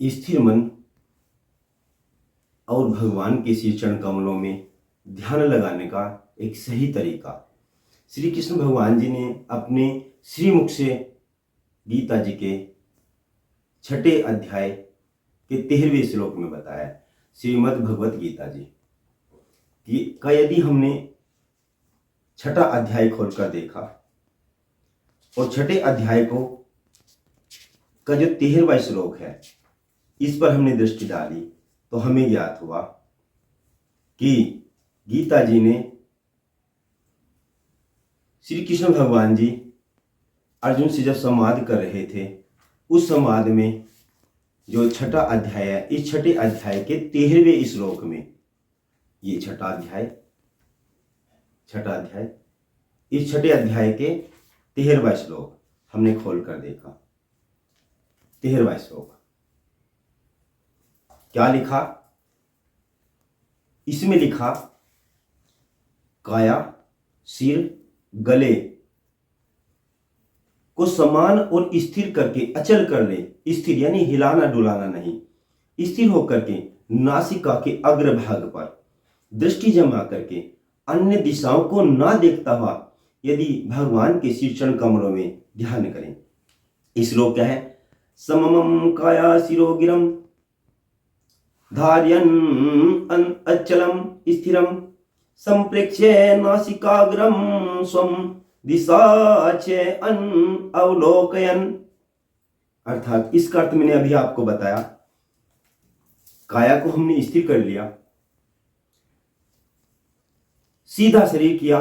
स्थिर मन और भगवान के श्री चरण कमलों में ध्यान लगाने का एक सही तरीका श्री कृष्ण भगवान जी ने अपने श्रीमुख से गीता जी के 6 अध्याय के 13वें श्लोक में बताया। श्रीमद् भगवत गीता जी का यदि हमने 6 अध्याय खोलकर देखा और 6 अध्याय को का जो 13वां श्लोक है इस पर हमने दृष्टि डाली तो हमें ज्ञात हुआ कि गीता जी ने श्री कृष्ण भगवान जी अर्जुन से जब संवाद कर रहे थे उस संवाद में जो 6 अध्याय है, इस 6 अध्याय के 13वें श्लोक में ये 6 अध्याय इस 6 अध्याय के 13वां श्लोक हमने खोल कर देखा। 13वां श्लोक क्या लिखा? इसमें लिखा काया सिर गले को समान और स्थिर करके अचल कर ले। स्थिर यानी हिलाना डुलाना नहीं, स्थिर होकर के नासिका के अग्रभाग पर दृष्टि जमा करके अन्य दिशाओं को ना देखता हुआ यदि भगवान के श्री चरण कमलों में ध्यान करें। इस श्लोक क्या है? सममं काया शिरो गिरम धार्यन् अचलम स्थिरम संप्रेक्ष्य नासिकाग्रम स्वम दिशाचे अवलोकयन। अर्थात इसका अर्थ मैंने अभी आपको बताया। काया को हमने स्थिर कर लिया, सीधा शरीर किया,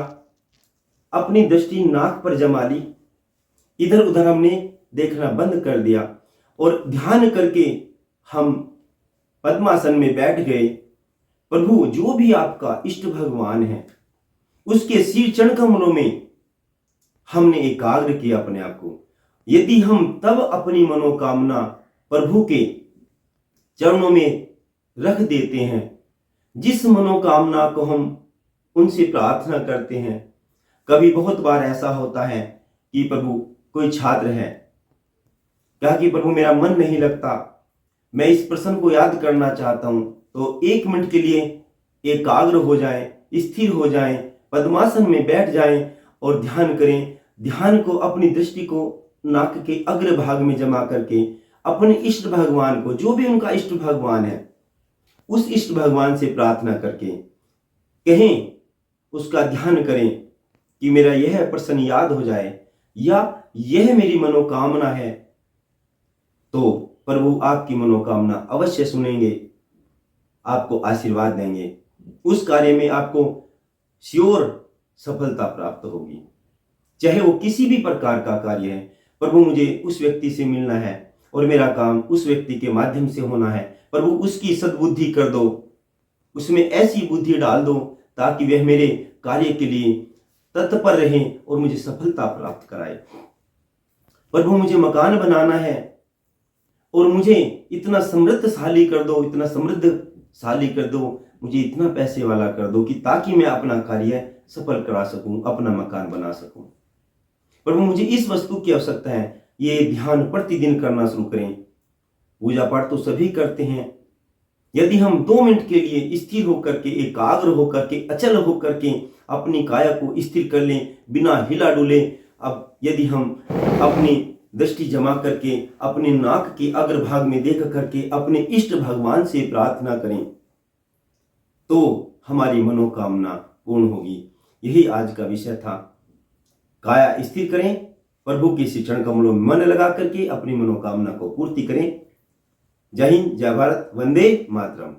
अपनी दृष्टि नाक पर जमा ली, इधर उधर हमने देखना बंद कर दिया और ध्यान करके हम पद्मासन में बैठ गए। प्रभु जो भी आपका इष्ट भगवान है उसके श्री चरण कमलों में हमने एकाग्र किया अपने आप को। यदि हम तब अपनी मनोकामना प्रभु के चरणों में रख देते हैं, जिस मनोकामना को हम उनसे प्रार्थना करते हैं। कभी बहुत बार ऐसा होता है कि प्रभु कोई छात्र है, क्या कि प्रभु मेरा मन नहीं लगता, मैं इस प्रश्न को याद करना चाहता हूं, तो 1 मिनट के लिए एकाग्र हो जाएं, स्थिर हो जाएं, पद्मासन में बैठ जाएं और ध्यान करें। ध्यान को अपनी दृष्टि को नाक के अग्रभाग में जमा करके अपने इष्ट भगवान को, जो भी उनका इष्ट भगवान है, उस इष्ट भगवान से प्रार्थना करके कहें, उसका ध्यान करें कि मेरा यह प्रश्न याद हो जाए या यह मेरी मनोकामना है, तो प्रभु आपकी मनोकामना अवश्य सुनेंगे, आपको आशीर्वाद देंगे। उस कार्य में आपको श्योर सफलता प्राप्त होगी, चाहे वो किसी भी प्रकार का कार्य है। प्रभु मुझे उस व्यक्ति से मिलना है और मेरा काम उस व्यक्ति के माध्यम से होना है, प्रभु उसकी सद्बुद्धि कर दो, उसमें ऐसी बुद्धि डाल दो ताकि वह मेरे कार्य के लिए तत्पर रहे और मुझे सफलता प्राप्त कराए। प्रभु मुझे मकान बनाना है और मुझे इतना समृद्धशाली कर दो, इतना समृद्धशाली कर दो, मुझे इतना पैसे वाला कर दो कि ताकि मैं अपना कार्य सफल करा सकूं, अपना मकान बना सकूं। प्रभु मुझे इस वस्तु की आवश्यकता है। ये ध्यान प्रतिदिन करना शुरू करें। पूजा पाठ तो सभी करते हैं। यदि हम 2 मिनट के लिए स्थिर होकर के, एकाग्र होकर के, अचल होकर के अपनी काया को स्थिर कर लें बिना हिला डुले, अब यदि हम अपनी दृष्टि जमा करके अपने नाक के अग्रभाग में देख करके अपने इष्ट भगवान से प्रार्थना करें तो हमारी मनोकामना पूर्ण होगी। यही आज का विषय था। काया स्थिर करें, प्रभु के श्री चरण कमलों में मन लगा करके अपनी मनोकामना को पूर्ति करें। जय हिंद, जय भारत, वंदे मातरम।